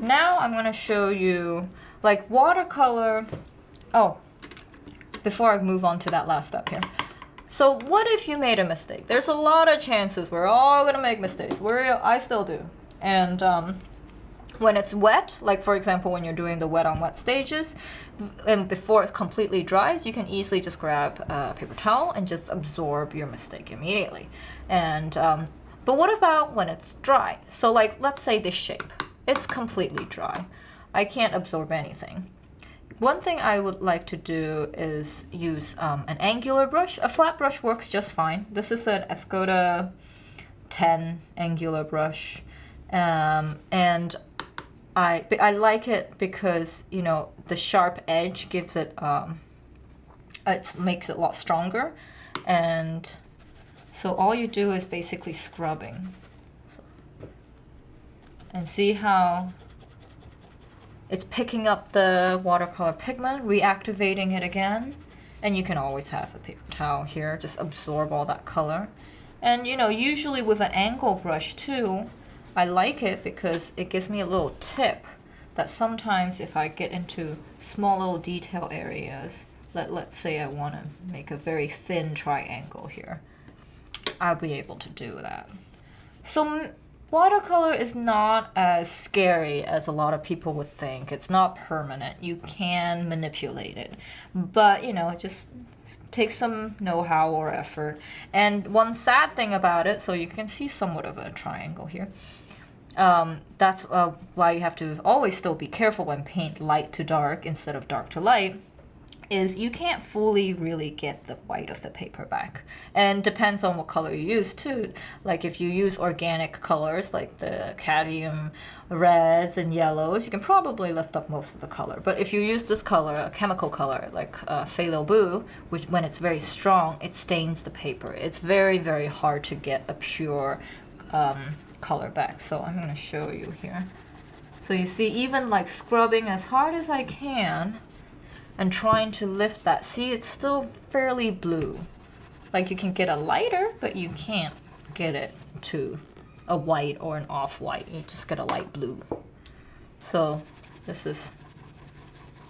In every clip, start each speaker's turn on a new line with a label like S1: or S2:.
S1: now I'm going to show you like watercolor. Oh, before I move on to that last step here. So what if you made a mistake? There's a lot of chances we're all going to make mistakes. I still do. And when it's wet, like for example, when you're doing the wet on wet stages, and before it completely dries, you can easily just grab a paper towel and just absorb your mistake immediately. And but what about when it's dry? So like, let's say this shape, it's completely dry. I can't absorb anything. One thing I would like to do is use an angular brush. A flat brush works just fine. This is an Escoda 10 angular brush. And I like it because, you know, the sharp edge gives it, it makes it a lot stronger. And so all you do is basically scrubbing. And see how it's picking up the watercolor pigment, reactivating it again. And you can always have a paper towel here, just absorb all that color. And you know, usually with an angle brush too, I like it because it gives me a little tip that sometimes if I get into small little detail areas, let's say I want to make a very thin triangle here, I'll be able to do that. So watercolor is not as scary as a lot of people would think. It's not permanent. You can manipulate it. But, you know, it just takes some know-how or effort. And one sad thing about it, so you can see somewhat of a triangle here, that's why you have to always still be careful when paint light to dark instead of dark to light, is you can't fully really get the white of the paper back. And depends on what color you use too. Like if you use organic colors like the cadmium reds and yellows, you can probably lift up most of the color. But if you use this color, a chemical color like phthalo blue, which when it's very strong, it stains the paper. It's very, very hard to get a pure color back. So I'm going to show you here. So you see, even like scrubbing as hard as I can, and trying to lift that. See, it's still fairly blue. Like you can get a lighter, but you can't get it to a white or an off-white. You just get a light blue. So this is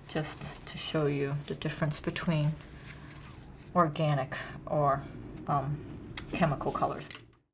S1: just to show you the difference between organic or chemical colors.